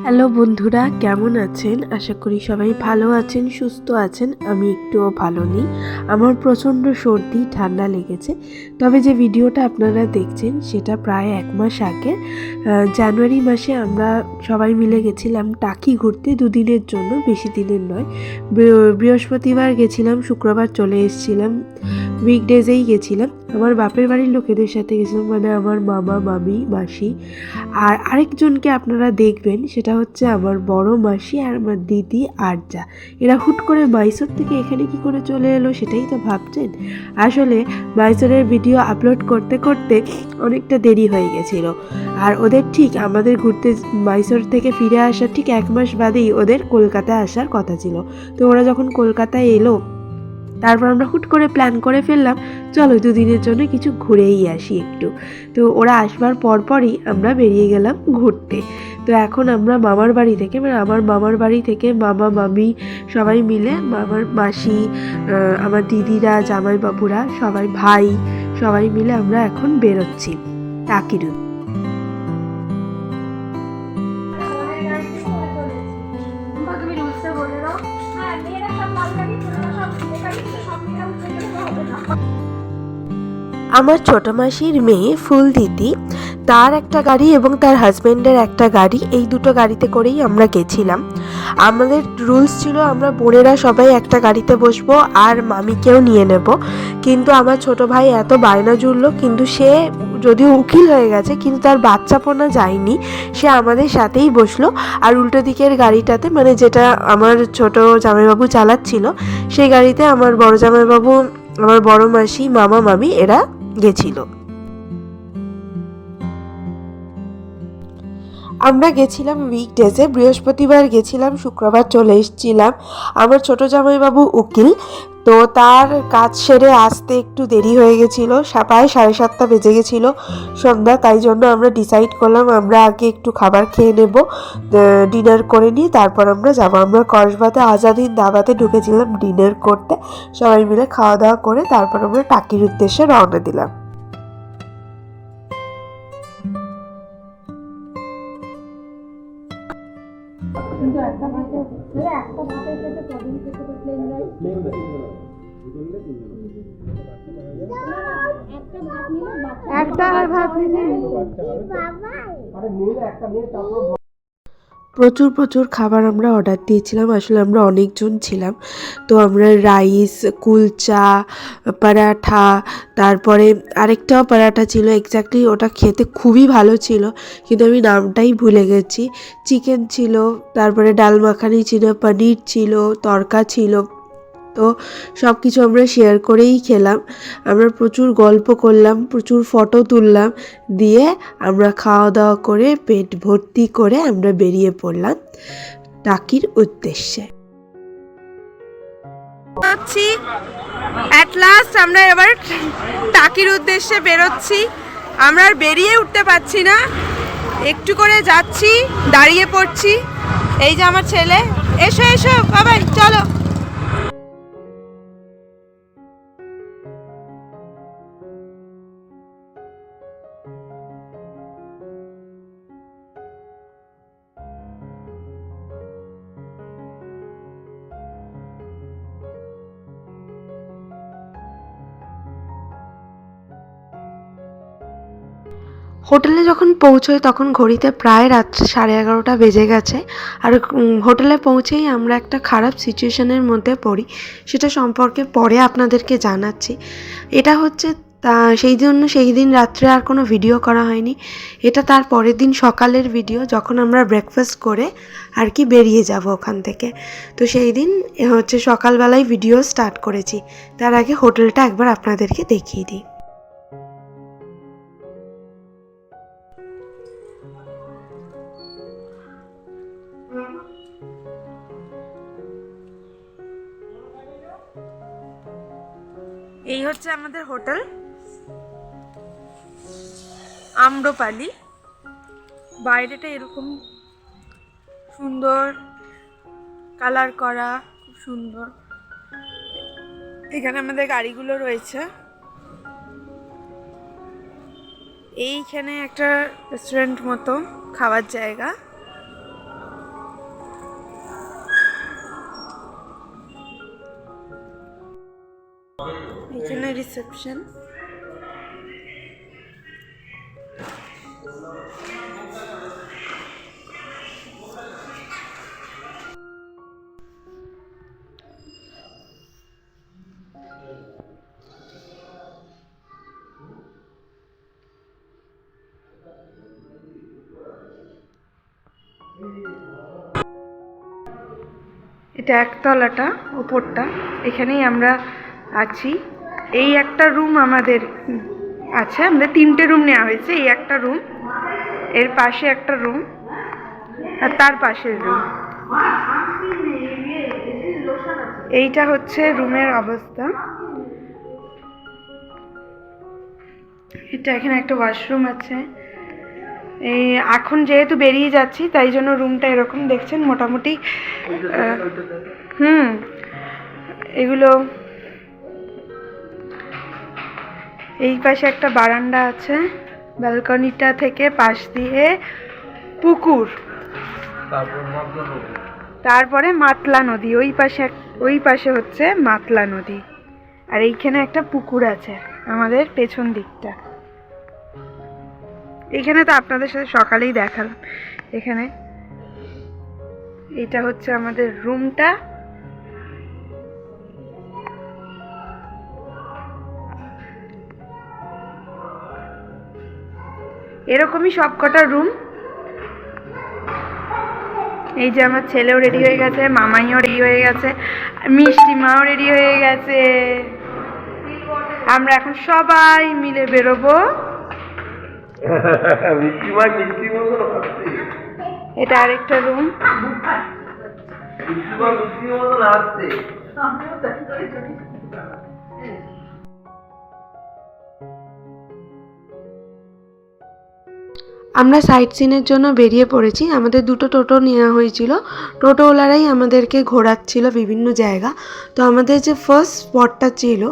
Hello বন্ধুরা, কেমন আছেন? আশা করি সবাই ভালো আছেন, সুস্থ আছেন। আমি একটুও ভালো নেই। আমার প্রচণ্ড সর্দি ঠান্ডা লেগেছে। তবে যে ভিডিওটা আপনারা দেখছেন সেটা প্রায় 1 মাস আগে। জানুয়ারি মাসে আমরা সবাই মিলে গেছিলাম টাকি ঘুরতে 2 দিনের জন্য, বেশি দিনের নয়। বৃহস্পতিবার গেছিলাম, শুক্রবার চলে এসেছিলাম। উইকডেজেই গেছিলাম। আমার বাপের বাড়ির লোকেদের সাথে গেছিলাম, মানে আমার মামা, মামি, মাসি। আর আরেকজনকে আপনারা দেখবেন, সেটা হচ্ছে আমার বড় মাসি আর আমার দিদি আরজা। এরা হুট করে মাইসোর থেকে এখানে কি করে চলে এলো সেটাই তো ভাবছেন। আসলে মাইসোরের ভিডিও আপলোড করতে করতে অনেকটা দেরি হয়ে গেছিলো। আর ওদের ঠিক আমাদের ঘুরতে মাইসোর থেকে ফিরে আসার ঠিক 1 মাস বাদেই ওদের কলকাতায় আসার কথা ছিল। তো ওরা যখন কলকাতায় এলো, তারপর আমরা হুট করে প্ল্যান করে ফেললাম, চলো 2 দিনের জন্য কিছু ঘুরেই আসি একটু। তো ওরা আসবার পরপরই আমরা বেরিয়ে গেলাম ঘুরতে। তো এখন আমরা মামার বাড়ি থেকে, মানে আমার মামার বাড়ি থেকে মামা, মামি সবাই মিলে, মামার মাসি, আমার দিদিরা, জামাইবাবুরা, সবাই ভাই, সবাই মিলে আমরা এখন বেরোচ্ছি টাকির। আমার ছোট মাসির মেয়ে ফুল দিদি, তার একটা গাড়ি এবং তার হাজব্যান্ডের একটা গাড়ি, এই দুটো গাড়িতে করেই আমরা গেছিলাম। আমাদের রুলস ছিল আমরা বোনেরা সবাই একটা গাড়িতে বসবো আর মামিকেও নিয়ে নেব। কিন্তু আমার ছোট ভাই এত বায়না জুড়লো, কিন্তু সে যদিও উকিল হয়ে গেছে কিন্তু তার বাচ্চাপনা যায়নি, সে আমাদের সাথেই বসলো। আর উল্টো দিকের গাড়িটাতে, মানে যেটা আমার ছোট জামাইবাবু চালাচ্ছিল, সেই গাড়িতে আমার বড় জামাইবাবু, আমার বড় মাসি, মামা, মামি এরা গেছিল। আমরা গেছিলাম উইকডেজে, বৃহস্পতিবার গেছিলাম, শুক্রবার চলে এসেছিলাম। আমার ছোট জামাইবাবু উকিল, তো তার কাজ সেরে আসতে একটু দেরি হয়ে গেছিলো, প্রায় 7:30 বেজে গেছিলো সন্ধ্যা। তাই জন্য আমরা ডিসাইড করলাম আমরা আগে একটু খাবার খেয়ে নেব, ডিনার করে নিয়ে তারপর আমরা যাবো। আমরা কসবাতে আজাদিন দাবাতে ঢুকেছিলাম ডিনার করতে। সবাই মিলে খাওয়া দাওয়া করে তারপর আমরা টাকির উদ্দেশ্যে রওনা দিলাম। কিন্তু একটা ভাতে কদিন থেকে প্লেন রাইস একটা ভাত নিলে প্রচুর প্রচুর খাবার আমরা অর্ডার দিয়েছিলাম। আসলে আমরা অনেকজন ছিলাম, তো আমরা রাইস, কুলচা, পরাঠা, তারপরে আরেকটাও পরাঠা ছিল, এক্স্যাক্টলি ওটা খেতে খুবই ভালো ছিল কিন্তু আমি নামটাই ভুলে গেছি। চিকেন ছিল, তারপরে ডাল মাখানি ছিল, পনির ছিল, তড়কা ছিল। তো সব কিছু আমরা শেয়ার করেই খেলাম। আমরা প্রচুর গল্প করলাম, প্রচুর ফটো তুললাম, দিয়ে আমরা খাওয়া দাওয়া করে পেট ভর্তি করে আমরা বেরিয়ে পড়লাম টাকির উদ্দেশ্যে। অ্যাট লাস্ট আমরা এবার টাকির উদ্দেশ্যে বেরোচ্ছি। আমরা আর বেরিয়ে উঠতে পারছি না, একটু করে যাচ্ছি, দাঁড়িয়ে পড়ছি। এই যে আমার ছেলে, এসো এসো বাবাই, চলো। হোটেলে যখন পৌঁছোই তখন ঘড়িতে প্রায় রাত্রে 11:30 বেজে গেছে। আর হোটেলে পৌঁছেই আমরা একটা খারাপ সিচুয়েশনের মধ্যে পড়ি, সেটা সম্পর্কে পরে আপনাদেরকে জানাচ্ছি। এটা হচ্ছে সেই দিন রাত্রে আর কোনো ভিডিও করা হয়নি। এটা তার পরের দিন সকালের ভিডিও, যখন আমরা ব্রেকফাস্ট করে আর কি বেরিয়ে যাব ওখান থেকে। তো সেই দিন হচ্ছে সকালবেলায় ভিডিও স্টার্ট করেছি। তার আগে হোটেলটা একবার আপনাদেরকে দেখিয়ে দিই। এই হচ্ছে আমাদের হোটেল আম্রপালি। বাইরেটা এরকম সুন্দর কালার করা, খুব সুন্দর। এখানে আমাদের গাড়িগুলো রয়েছে। এইখানে একটা রেস্টুরেন্ট মতো খাওয়ার জায়গা। এখানে রিসেপশন। এটা একতলাটা, উপরটা, এখানেই আমরা আছি। এই একটা রুম আমাদের আছে, আমাদের 3টে রুম নেওয়া হয়েছে। এই একটা রুম, এর পাশে একটা রুম, আর তার পাশের রুম। এইটা হচ্ছে রুমের অবস্থা। এটা এখানে একটা ওয়াশরুম আছে। এই এখন যেহেতু বেরিয়ে যাচ্ছি তাই জন্য রুমটা এরকম দেখছেন মোটামুটি। এগুলো এই পাশে একটা বারান্দা আছে, ব্যালকনিটা থেকে পাশ দিয়ে পুকুর, তারপরে মাতলা নদী। ওই পাশে হচ্ছে মাতলা নদী, আর এইখানে একটা পুকুর আছে আমাদের পেছন দিকটা। এইখানে তো আপনাদের সাথে সকালেই দেখালাম। এখানে এটা হচ্ছে আমাদের রুমটা। এরকমই সবকটা রুম। এই যে আমার ছেলেও রেডি হয়ে গেছে, মামাইও রেডি হয়ে গেছে, মিষ্টি মাও রেডি হয়ে গেছে। আমরা এখন সবাই মিলে বেরোবো। এটা আরেকটা রুম। আমরা সাইট সিনের জন্য বেরিয়ে পড়েছি। আমাদের 2টো টোটো নেওয়া হয়েছিল। টোটোওয়ালারাই আমাদেরকে ঘোরাচ্ছিল বিভিন্ন জায়গা। তো আমাদের যে ফার্স্ট স্পটটা ছিল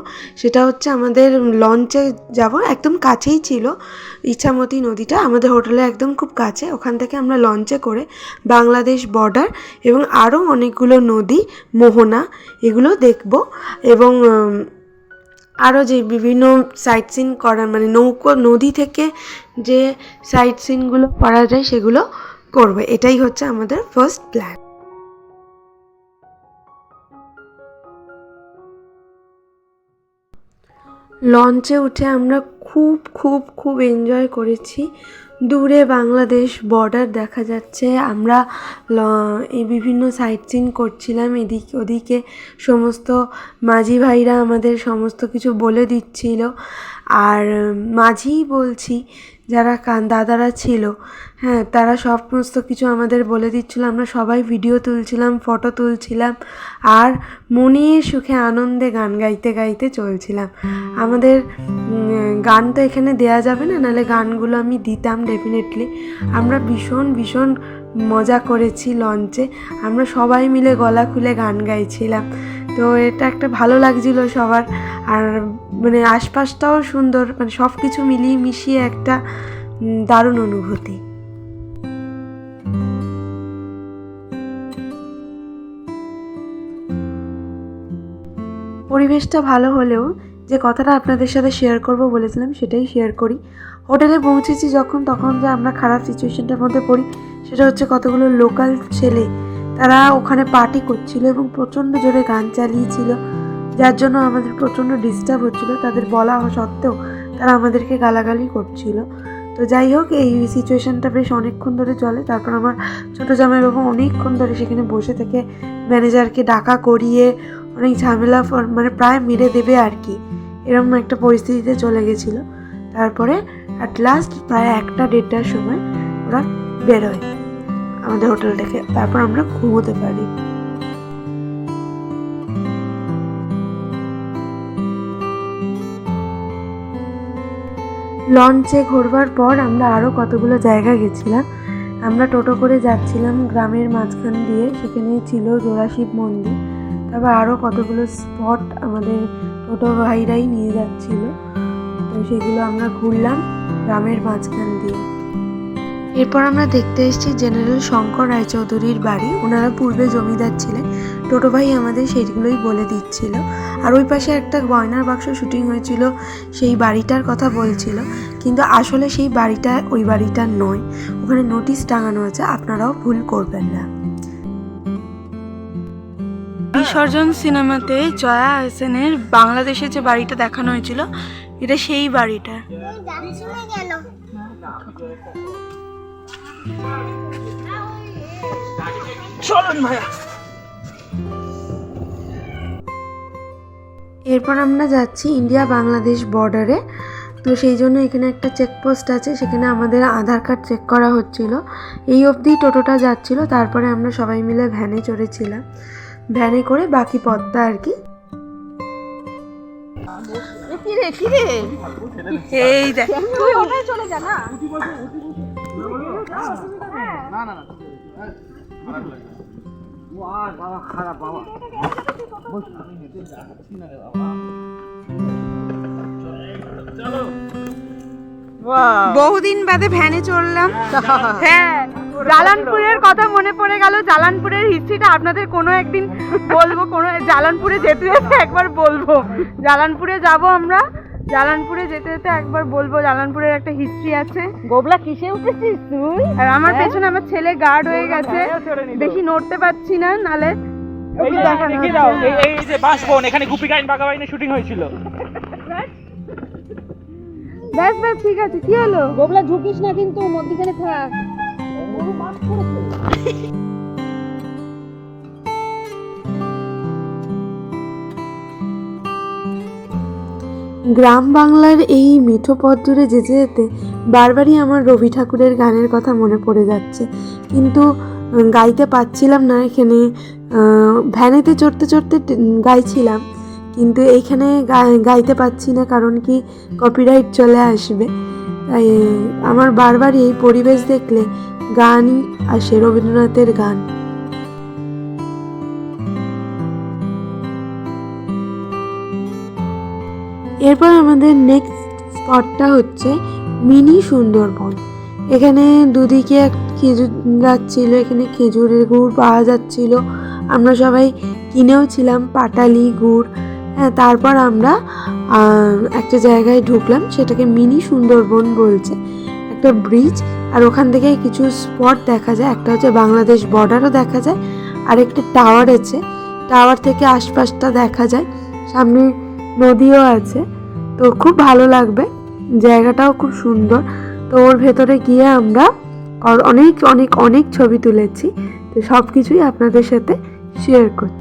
সেটা হচ্ছে আমাদের লঞ্চে যাব, একদম কাছেই ছিল ইছামতি নদীটা, আমাদের হোটেলে একদম খুব কাছে। ওখান থেকে আমরা লঞ্চে করে বাংলাদেশ বর্ডার এবং আরও অনেকগুলো নদী, মোহনা, এগুলো দেখব। এবং আরও যে বিভিন্ন সাইট সিন করার, মানে নদী থেকে যে সাইট সিনগুলো করা যায় সেগুলো করবে। এটাই হচ্ছে আমাদের ফার্স্ট প্ল্যান। লঞ্চে উঠে আমরা খুব খুব খুব এনজয় করেছি। দূরে বাংলাদেশ বর্ডার দেখা যাচ্ছে। আমরা এই বিভিন্ন সাইট সিন করছিলাম, এদিকে ওদিকে সমস্ত মাঝি ভাইরা আমাদের সমস্ত কিছু বলে দিচ্ছিল। আর মাঝিই বলছি, যারা দাদারা ছিল, হ্যাঁ, তারা সমস্ত কিছু আমাদের বলে দিচ্ছিলো। আমরা সবাই ভিডিও তুলছিলাম, ফটো তুলছিলাম, আর মনের সুখে আনন্দে গান গাইতে গাইতে চলছিলাম। আমাদের গান তো এখানে দেয়া যাবে না, নাহলে গানগুলো আমি দিতাম ডেফিনেটলি। আমরা ভীষণ ভীষণ মজা করেছি লঞ্চে। আমরা সবাই মিলে গলা খুলে গান গাইছিলাম। তো এটা একটা ভালো লাগছিল সবার। আর মানে আশপাশটাও সুন্দর, মানে সব কিছু মিলিয়ে মিশিয়ে একটা দারুণ অনুভূতি। পরিবেশটা ভালো হলেও যে কথাটা আপনাদের সাথে শেয়ার করব বলেছিলাম সেটাই শেয়ার করি। হোটেলে পৌঁছেছি যখন, তখন যে আমরা খারাপ সিচুয়েশনটার মধ্যে পড়ি সেটা হচ্ছে কতগুলো লোকাল ছেলে তারা ওখানে পার্টি করছিল এবং প্রচণ্ড জোরে গান চালিয়েছিল, যার জন্য আমাদের প্রচণ্ড ডিস্টার্ব হচ্ছিলো। তাদের বলা সত্ত্বেও তারা আমাদেরকে গালাগালি করছিল। তো যাই হোক, এই সিচুয়েশানটা বেশ অনেকক্ষণ ধরে চলে। তারপর আমার ছোটো জামাইবাবু অনেকক্ষণ ধরে সেখানে বসে থেকে ম্যানেজারকে ডাকা করিয়ে অনেক ঝামেলা, মানে প্রায় মেরে দেবে আর কি, এরকম একটা পরিস্থিতিতে চলে গেছিলো। তারপরে অ্যাট লাস্ট প্রায় 1টা-1:30টার সময় ওরা বেরোয় আমাদের হোটেল থেকে। তারপর আমরা ঘুমোতে পারি। লঞ্চে ঘোরবার পর আমরা আরও কতগুলো জায়গা গেছিলাম। আমরা টোটো করে যাচ্ছিলাম গ্রামের মাঝখান দিয়ে, সেখানে ছিল জোড়াশিব মন্দির। তারপর আরও কতগুলো স্পট আমাদের টোটো ভাইরাই নিয়ে যাচ্ছিল, তো সেগুলো আমরা ঘুরলাম গ্রামের মাঝখান দিয়ে। এরপর আমরা দেখতে এসেছি জেনারেল শঙ্কর রায়চৌধুরীর বাড়ি। ওনারা পূর্বে জমিদার ছিলেন। টোটো ভাই আমাদের সেইগুলোই বলে দিচ্ছিল। আর ওই পাশে একটা গয়নার বাক্স শুটিং হয়েছিল, সেই বাড়িটার কথা বলছিল, কিন্তু আসলে সেই বাড়িটা ওই বাড়িটা নয়। ওখানে নোটিশ টাঙানো আছে, আপনারাও ভুল করবেন না। বিসর্জন সিনেমাতে জয়া আহসানের বাংলাদেশে যে বাড়িটা দেখানো হয়েছিল, এটা সেই বাড়িটা। এরপর আমরা যাচ্ছি ইন্ডিয়া বাংলাদেশ বর্ডারে। তো সেই জন্য এখানে একটা চেকপোস্ট আছে, সেখানে আমাদের আধার কার্ড চেক করা হচ্ছিল। এই অবধি টোটোটা যাচ্ছিল, তারপরে আমরা সবাই মিলে ভ্যানে চড়েছিলাম। ভ্যানে করে বাকি পথটা আর কি। এই দেখ, চলে যা না। বহুদিন বাদে ভ্যানে চড়লাম। হ্যাঁ, জালানপুরের কথা মনে পড়ে গেল। জালানপুরের হিস্ট্রিটা আপনাদের কোনো একদিন বলবো, কোনো জালানপুরে যেতে যেতে একবার বলবো। জালানপুরে যাব আমরা, জালানপুরে যেতে যেতে একবার বলবো। জালানপুরের একটা হিস্ট্রি আছে। গোবলা কিসে উঠেছিস তুই? আর আমার পেছনে আমার ছেলে গার্ড হয়ে গেছে, বেশি নড়তে পারছি না, নালে এই যে বাসবন, এখানে গুপি গাইন বাগাবাইনে শুটিং হয়েছিল। ব্যাস ব্যাস, ঠিক আছে। কি হলো? গোবলা ঝুঁকিস না কিন্তু, মধ্যখানে থাক। গ্রাম বাংলার এই মিঠো পথ ধরে যেতে যেতে বারবারই আমার রবি ঠাকুরের গানের কথা মনে পড়ে যাচ্ছে, কিন্তু গাইতে পারছিলাম না। এখানে ভ্যানেতে চড়তে চড়তে গাইছিলাম, কিন্তু এইখানে গাইতে পারছি না, কারণ কি কপিরাইট চলে আসবে। তাই আমার বারবারই এই পরিবেশ দেখলে গানই আসে, রবীন্দ্রনাথের গান। এরপর আমাদের নেক্সট স্পটটা হচ্ছে মিনি সুন্দরবন। এখানে দুদিকে খেজুর গাছ ছিল, এখানে খেজুরের গুড় পাওয়া যাচ্ছিল। আমরা সবাই কিনেও ছিলাম পাটালি গুড়। হ্যাঁ, তারপর আমরা একটা জায়গায় ঢুকলাম, সেটাকে মিনি সুন্দরবন বলছে। একটা ব্রিজ, আর ওখান থেকে কিছু স্পট দেখা যায়। একটা হচ্ছে বাংলাদেশ বর্ডারও দেখা যায়, আর একটা টাওয়ার আছে, টাওয়ার থেকে আশপাশটা দেখা যায়। সামনে নদীও আছে, তো খুব ভালো লাগবে, জায়গাটাও খুব সুন্দর। তো ওর ভেতরে গিয়ে আমরা অনেক অনেক অনেক ছবি তুলেছি। তো সব কিছুই আপনাদের সাথে শেয়ার করছি।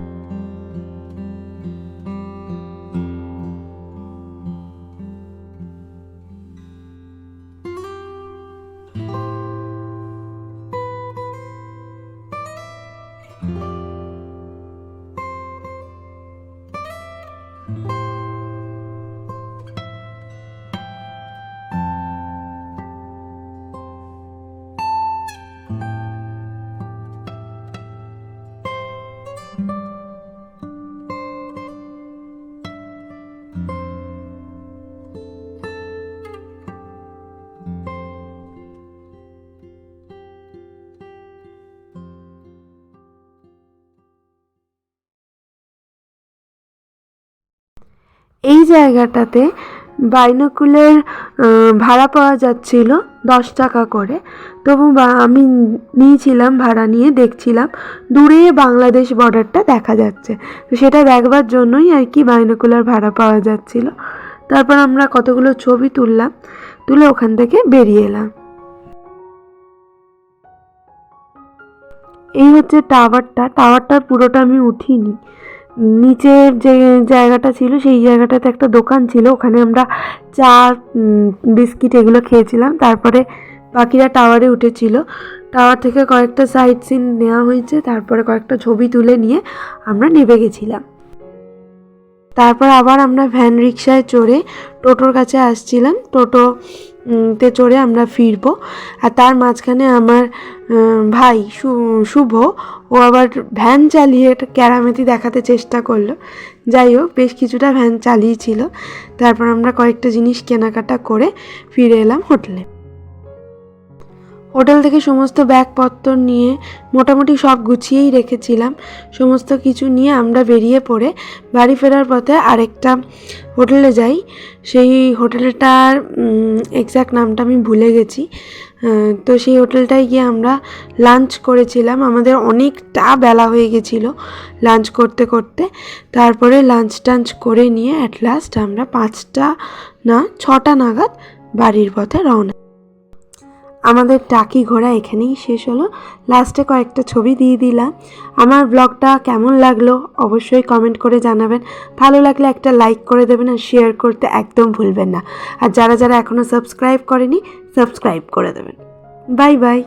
এই জায়গাটাতে বাইনোকুলার ভাড়া পাওয়া যাচ্ছিল 10 টাকা করে। তবু আমি নিয়েছিলাম, ভাড়া নিয়ে দেখছিলাম দূরে বাংলাদেশ বর্ডারটা দেখা যাচ্ছে। তো সেটা দেখবার জন্যই আর কি বাইনোকুলার ভাড়া পাওয়া যাচ্ছিল। তারপর আমরা কতগুলো ছবি তুললাম, তুলে ওখান থেকে বেরিয়ে এলাম। এই হচ্ছে টাওয়ারটার পুরোটা আমি উঠিনি। নিচের যে জায়গাটা ছিল সেই জায়গাটাতে একটা দোকান ছিল, ওখানে আমরা চা বিস্কিট এগুলো খেয়েছিলাম। তারপরে বাকিরা টাওয়ারে উঠেছিল, টাওয়ার থেকে কয়েকটা সাইট সিন নেওয়া হয়েছে, তারপরে কয়েকটা ছবি তুলে নিয়ে আমরা নেমে গেছিলাম। তারপর আবার আমরা ভ্যান রিক্সায় চড়ে টোটোর কাছে আসছিলাম। টোটোতে চড়ে আমরা ফিরবো। আর তার মাঝখানে আমার ভাই শুভ, ও আবার ভ্যান চালিয়ে ক্যারামেতি দেখাতে চেষ্টা করলো। যাই হোক, বেশ কিছুটা ভ্যান চালিয়েছিল। তারপর আমরা কয়েকটা জিনিস কেনাকাটা করে ফিরে এলাম হোটেলে। হোটেল থেকে সমস্ত ব্যাগপত্র নিয়ে মোটামুটি সব গুছিয়েই রেখেছিলাম। সমস্ত কিছু নিয়ে আমরা বেরিয়ে পড়ে বাড়ি ফেরার পথে আরেকটা হোটেলে যাই। সেই হোটেলটার এক্স্যাক্ট নামটা আমি ভুলে গেছি। তো সেই হোটেলটায় গিয়ে আমরা লাঞ্চ করেছিলাম। আমাদের অনেকটা বেলা হয়ে গেছিলো লাঞ্চ করতে করতে। তারপরে লাঞ্চ টাঞ্চ করে নিয়ে অ্যাট লাস্ট আমরা 6টা নাগাদ বাড়ির পথে রওনা। আমাদের টাকি ঘোরা এখানেই শেষ হলো। লাস্টে কয়েকটা ছবি দিয়ে দিলাম। আমার ব্লগটা কেমন লাগলো অবশ্যই কমেন্ট করে জানাবেন। ভালো লাগলে একটা লাইক করে দেবেন আর শেয়ার করতে একদম ভুলবেন না। আর যারা যারা এখনও সাবস্ক্রাইব করেনি সাবস্ক্রাইব করে দেবেন। Bye bye.